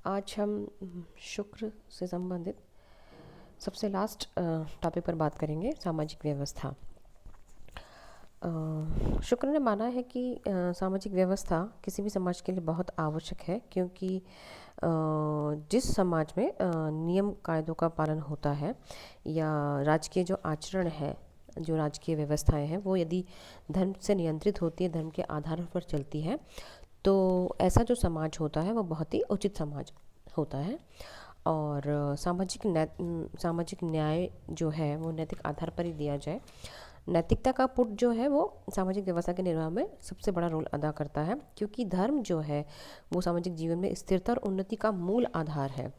आज हम शुक्र से संबंधित सबसे लास्ट टॉपिक पर बात करेंगे, सामाजिक व्यवस्था। शुक्र ने माना है कि सामाजिक व्यवस्था किसी भी समाज के लिए बहुत आवश्यक है, क्योंकि जिस समाज में नियम कायदों का पालन होता है या राजकीय जो आचरण है, जो राजकीय व्यवस्थाएं हैं, वो यदि धर्म से नियंत्रित होती है, धर्म के आधार पर चलती है, तो ऐसा जो समाज होता है वो बहुत ही उचित समाज होता है। और सामाजिक न्याय जो है वो नैतिक आधार पर ही दिया जाए। नैतिकता का पुट जो है वो सामाजिक व्यवस्था के निर्माण में सबसे बड़ा रोल अदा करता है, क्योंकि धर्म जो है वो सामाजिक जीवन में स्थिरता और उन्नति का मूल आधार है।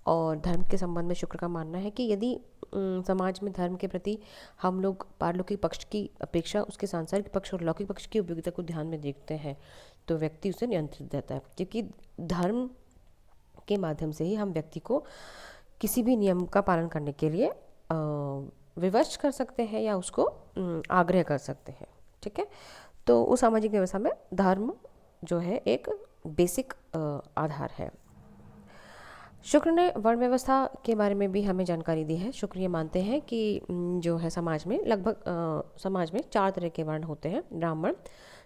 और धर्म के संबंध में शुक्र का मानना है कि यदि समाज में धर्म के प्रति हम लोग पारलौकिक पक्ष की अपेक्षा उसके सांसारिक पक्ष और लौकिक पक्ष की उपयोगिता को ध्यान में देखते हैं, तो व्यक्ति उसे नियंत्रित रहता है, क्योंकि धर्म के माध्यम से ही हम व्यक्ति को किसी भी नियम का पालन करने के लिए विवश कर सकते हैं या उसको आग्रह कर सकते हैं। ठीक है, तो उस सामाजिक व्यवस्था में धर्म जो है एक बेसिक आधार है। शुक्र ने वर्ण व्यवस्था के बारे में भी हमें जानकारी दी है। शुक्र ये मानते हैं कि जो है समाज में लगभग समाज में 4 तरह के वर्ण होते हैं: ब्राह्मण,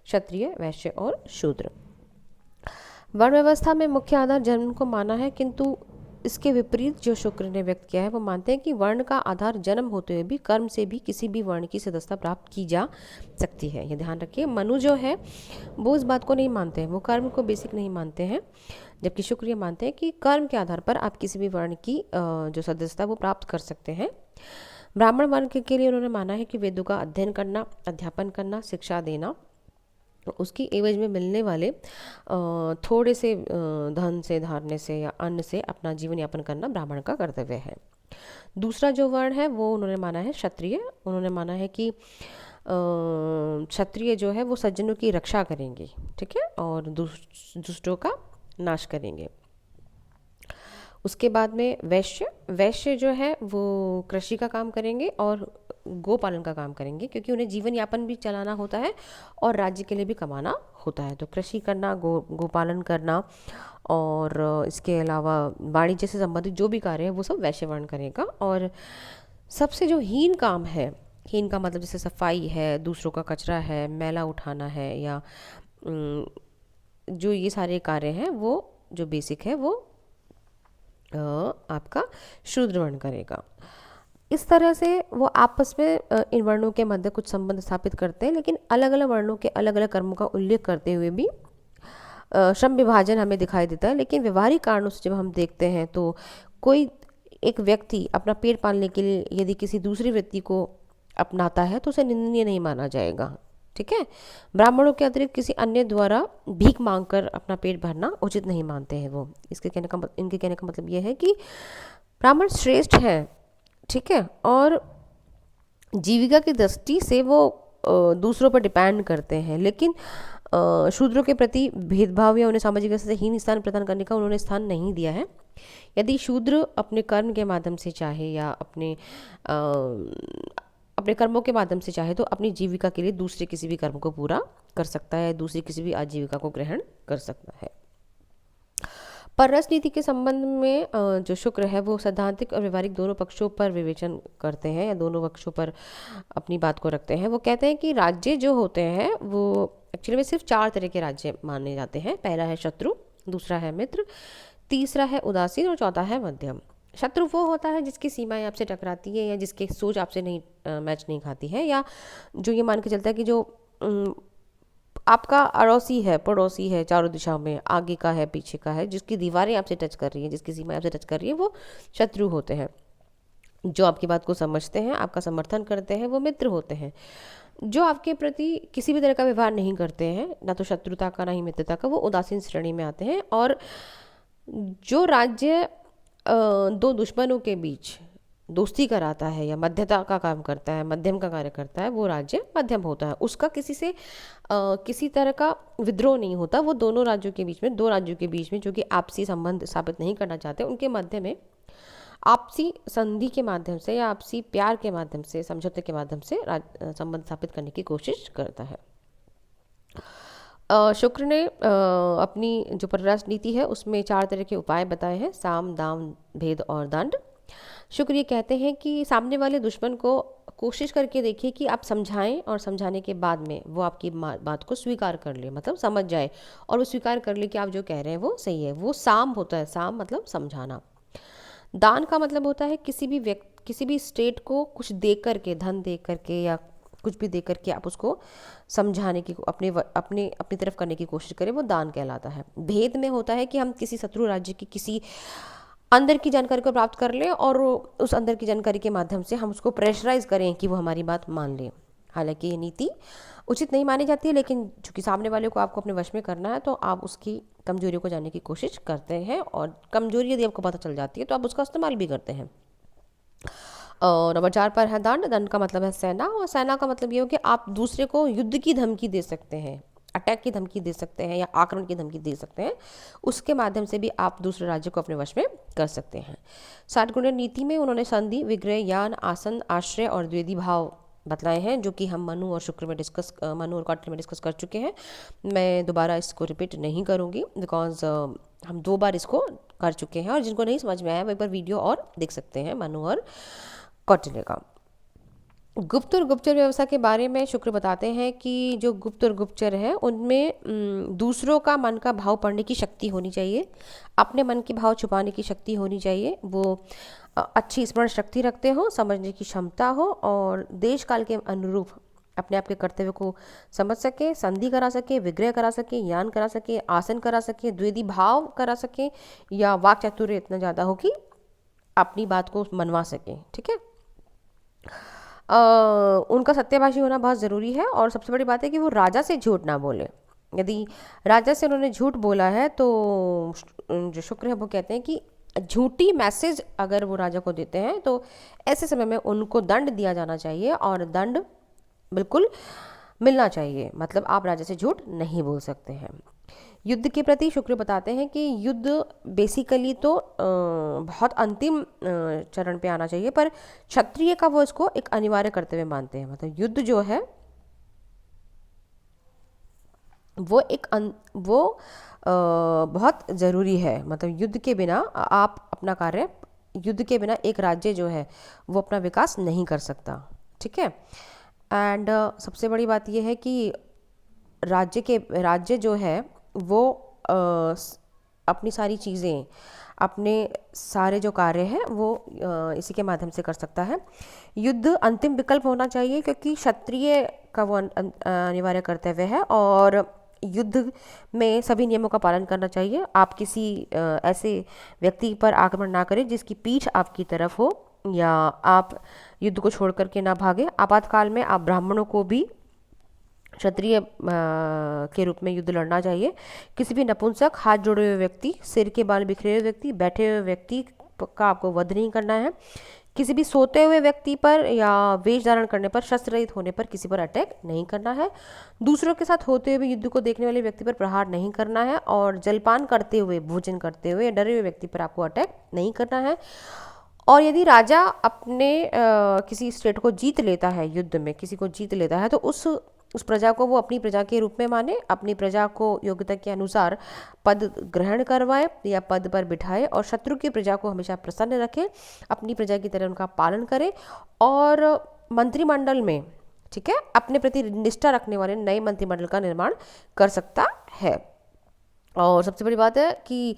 क्षत्रिय, वैश्य और शूद्र। वर्ण व्यवस्था में मुख्य आधार जन्म को माना है, किंतु इसके विपरीत जो शुक्र ने व्यक्त किया है वो मानते हैं कि वर्ण का आधार जन्म होते हुए भी कर्म से भी किसी भी वर्ण की सदस्यता प्राप्त की जा सकती है। ये ध्यान रखिए, मनु जो है वो इस बात को नहीं मानते हैं, वो कर्म को बेसिक नहीं मानते हैं, जबकि शुक्र ये मानते हैं कि कर्म के आधार पर आप किसी भी वर्ण की जो सदस्यता वो प्राप्त कर सकते हैं। ब्राह्मण वर्ण के लिए उन्होंने माना है कि वेदों का अध्ययन करना, अध्यापन करना, शिक्षा देना, उसकी एवज में मिलने वाले थोड़े से धन से, धारने से या अन्न से अपना जीवन यापन करना ब्राह्मण का कर्तव्य है। दूसरा जो वर्ण है वो उन्होंने माना है क्षत्रिय। उन्होंने माना है कि क्षत्रिय जो है वो सज्जनों की रक्षा करेंगे, ठीक है, और दुष्टों का नाश करेंगे। उसके बाद में वैश्य जो है वो कृषि का काम करेंगे और गोपालन का काम करेंगे, क्योंकि उन्हें जीवन यापन भी चलाना होता है और राज्य के लिए भी कमाना होता है। तो कृषि करना, गोपालन करना और इसके अलावा वाणिज्य से संबंधित जो भी कार्य है वो सब वैश्य वर्ण करेगा। और सबसे जो हीन काम है, हीन का मतलब जैसे सफाई है, दूसरों का कचरा है, मैला उठाना है, या जो ये सारे कार्य हैं वो जो बेसिक है वो आपका शूद्र वर्ण करेगा। इस तरह से वो आपस में इन वर्णों के मध्य कुछ संबंध स्थापित करते हैं, लेकिन अलग अलग वर्णों के अलग अलग कर्मों का उल्लेख करते हुए भी श्रम विभाजन हमें दिखाई देता है। लेकिन व्यवहारिक कारणों से जब हम देखते हैं तो कोई एक व्यक्ति अपना पेट पालने के लिए यदि किसी दूसरे व्यक्ति को अपनाता है तो उसे निंदनीय नहीं माना जाएगा। ठीक है, ब्राह्मणों के अतिरिक्त किसी अन्य द्वारा भीख मांगकर अपना पेट भरना उचित नहीं मानते हैं वो। इनके कहने का मतलब ये है कि ब्राह्मण श्रेष्ठ है, ठीक है, और जीविका की दृष्टि से वो दूसरों पर डिपेंड करते हैं, लेकिन शूद्रों के प्रति भेदभाव या उन्हें सामाजिक व्यवस्था से हीन स्थान प्रदान करने का उन्होंने स्थान नहीं दिया है। यदि शूद्र अपने कर्म के माध्यम से चाहे या अपने कर्मों के माध्यम से चाहे तो अपनी जीविका के लिए दूसरे किसी भी कर्म को पूरा कर सकता है, दूसरी किसी भी आजीविका को ग्रहण कर सकता है। पर राजनीति के संबंध में जो शुक्र है वो सैद्धांतिक और व्यवहारिक दोनों पक्षों पर विवेचन करते हैं या दोनों पक्षों पर अपनी बात को रखते हैं। वो कहते हैं कि राज्य जो होते हैं वो एक्चुअली में सिर्फ 4 तरह के राज्य माने जाते हैं। पहला है शत्रु, दूसरा है मित्र, तीसरा है उदासीन और चौथा है मध्यम। शत्रु वो होता है जिसकी सीमाएं आपसे टकराती है या जिसकी सोच आपसे नहीं मैच नहीं खाती है, या जो ये मान के चलता है कि जो आपका अड़ोसी है, पड़ोसी है, चारों दिशाओं में, आगे का है, पीछे का है, जिसकी दीवारें आपसे टच कर रही हैं, जिसकी सीमाएं आपसे टच कर रही है, वो शत्रु होते हैं। जो आपकी बात को समझते हैं, आपका समर्थन करते हैं, वो मित्र होते हैं। जो आपके प्रति किसी भी तरह का व्यवहार नहीं करते हैं, ना तो शत्रुता का ना ही मित्रता का, वो उदासीन श्रेणी में आते हैं। और जो राज्य 2 दुश्मनों के बीच दोस्ती कराता है या मध्यता का काम करता है, मध्यम का कार्य करता है, वो राज्य मध्यम होता है। उसका किसी से किसी तरह का विद्रोह नहीं होता। वो दोनों राज्यों के बीच में, 2 राज्यों के बीच में जो कि आपसी संबंध स्थापित नहीं करना चाहते, उनके मध्य में आपसी संधि के माध्यम से या आपसी प्यार के माध्यम से, समझौते के माध्यम से संबंध स्थापित करने की कोशिश करता है। शुक्र ने अपनी जो परराष्ट्र नीति है उसमें 4 तरह के उपाय बताए हैं: साम, दाम, भेद और दंड। शुक्र ये कहते हैं कि सामने वाले दुश्मन को कोशिश करके देखिए कि आप समझाएं और समझाने के बाद में वो आपकी बात को स्वीकार कर ले, मतलब समझ जाए और वो स्वीकार कर ले कि आप जो कह रहे हैं वो सही है। वो साम होता है, साम मतलब समझाना। दान का मतलब होता है किसी भी स्टेट को कुछ दे करके, धन दे करके या कुछ भी दे करके आप उसको समझाने की, अपने अपनी तरफ करने की कोशिश करें, वो दान कहलाता है। भेद में होता है कि हम किसी शत्रु राज्य की किसी अंदर की जानकारी को प्राप्त कर लें और उस अंदर की जानकारी के माध्यम से हम उसको प्रेशराइज करें कि वो हमारी बात मान ले। हालांकि ये नीति उचित नहीं मानी जाती है, लेकिन चूंकि सामने वाले को आपको अपने वश में करना है तो आप उसकी कमजोरियों को जानने की कोशिश करते हैं, और कमजोरी यदि आपको पता चल जाती है तो आप उसका इस्तेमाल भी करते हैं। और नंबर 4 पर है दंड। दंड का मतलब है सेना, और सेना का मतलब ये हो कि आप दूसरे को युद्ध की धमकी दे सकते हैं, अटैक की धमकी दे सकते हैं या आक्रमण की धमकी दे सकते हैं। उसके माध्यम से भी आप दूसरे राज्य को अपने वश में कर सकते हैं। 60 गुण नीति में उन्होंने संधि, विग्रह, यान, आसन, आश्रय और द्वेदी भाव बतलाए हैं, जो कि हम मनु और कौटिल्य में डिस्कस कर चुके हैं। मैं दोबारा इसको रिपीट नहीं करूँगी बिकॉज हम 2 बार इसको कर चुके हैं, और जिनको नहीं समझ में आया वो एक बार वीडियो और देख सकते हैं मनु और कौटिल्य का। गुप्त और गुप्तचर व्यवस्था के बारे में शुक्र बताते हैं कि जो गुप्त और गुप्तचर है उनमें दूसरों का मन का भाव पढ़ने की शक्ति होनी चाहिए, अपने मन के भाव छुपाने की शक्ति होनी चाहिए, वो अच्छी स्मरण शक्ति रखते हो, समझने की क्षमता हो, और देश काल के अनुरूप अपने आप के कर्तव्य को समझ सके, संधि करा सके, विग्रह करा सके, यान करा सके, आसन करा सके, द्विधि भाव करा सके, या वाक चातुर्य इतना ज़्यादा हो कि अपनी बात को मनवा सके। ठीक है। उनका सत्यभाषी होना बहुत ज़रूरी है, और सबसे बड़ी बात है कि वो राजा से झूठ ना बोले। यदि राजा से उन्होंने झूठ बोला है तो जो शुक्र है वो कहते हैं कि झूठी मैसेज अगर वो राजा को देते हैं तो ऐसे समय में उनको दंड दिया जाना चाहिए, और दंड बिल्कुल मिलना चाहिए। मतलब आप राजा से झूठ नहीं बोल सकते हैं। युद्ध के प्रति शुक्र बताते हैं कि युद्ध बेसिकली तो बहुत अंतिम चरण पे आना चाहिए, पर क्षत्रिय का वो इसको एक अनिवार्य कर्तव्य मानते हैं। मतलब युद्ध जो है वो बहुत ज़रूरी है। मतलब युद्ध के बिना आप अपना कार्य, युद्ध के बिना एक राज्य जो है वो अपना विकास नहीं कर सकता। ठीक है। एंड सबसे बड़ी बात यह है कि राज्य जो है वो अपनी सारी चीज़ें, अपने सारे जो कार्य हैं वो इसी के माध्यम से कर सकता है। युद्ध अंतिम विकल्प होना चाहिए, क्योंकि क्षत्रिय का वो अनिवार्य कर्तव्य है, और युद्ध में सभी नियमों का पालन करना चाहिए। आप किसी ऐसे व्यक्ति पर आक्रमण ना करें जिसकी पीठ आपकी तरफ हो, या आप युद्ध को छोड़ करके ना भागे। आपातकाल में आप ब्राह्मणों को भी क्षत्रिय के रूप में युद्ध लड़ना चाहिए। किसी भी नपुंसक, हाथ जोड़े हुए व्यक्ति, सिर के बाल बिखरे हुए व्यक्ति, बैठे हुए व्यक्ति का आपको वध नहीं करना है। किसी भी सोते हुए व्यक्ति पर या वेश धारण करने पर, शस्त्र रहित होने पर किसी पर अटैक नहीं करना है। दूसरों के साथ होते हुए युद्ध को देखने वाले व्यक्ति पर प्रहार नहीं करना है, और जलपान करते हुए, भोजन करते हुए डरे हुए व्यक्ति पर आपको अटैक नहीं करना है। और यदि राजा अपने किसी स्टेट को जीत लेता है, युद्ध में किसी को जीत लेता है, तो उस प्रजा को वो अपनी प्रजा के रूप में माने, अपनी प्रजा को योग्यता के अनुसार पद ग्रहण करवाए या पद पर बिठाए, और शत्रु की प्रजा को हमेशा प्रसन्न रखे, अपनी प्रजा की तरह उनका पालन करे, और मंत्रिमंडल में, ठीक है, अपने प्रति निष्ठा रखने वाले नए मंत्रिमंडल का निर्माण कर सकता है। और सबसे बड़ी बात है कि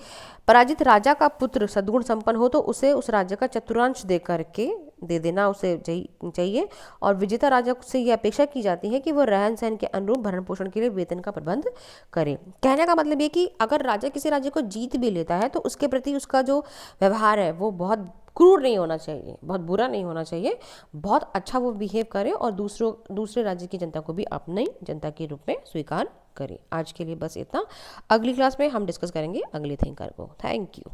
पराजित राजा का पुत्र सद्गुण संपन्न हो तो उसे उस राज्य का चतुर्थांश दे देना उसे चाहिए, और विजेता राजा से यह अपेक्षा की जाती है कि वो रहन सहन के अनुरूप भरण पोषण के लिए वेतन का प्रबंध करे। कहने का मतलब ये कि अगर राजा किसी राज्य को जीत भी लेता है तो उसके प्रति उसका जो व्यवहार है वो बहुत क्रूर नहीं होना चाहिए, बहुत बुरा नहीं होना चाहिए, बहुत अच्छा वो बिहेव करे, और दूसरे राज्य की जनता को भी अपनी जनता के रूप में स्वीकार करें। आज के लिए बस इतना। अगली क्लास में हम डिस्कस करेंगे अगले थिंकर को। Thank you.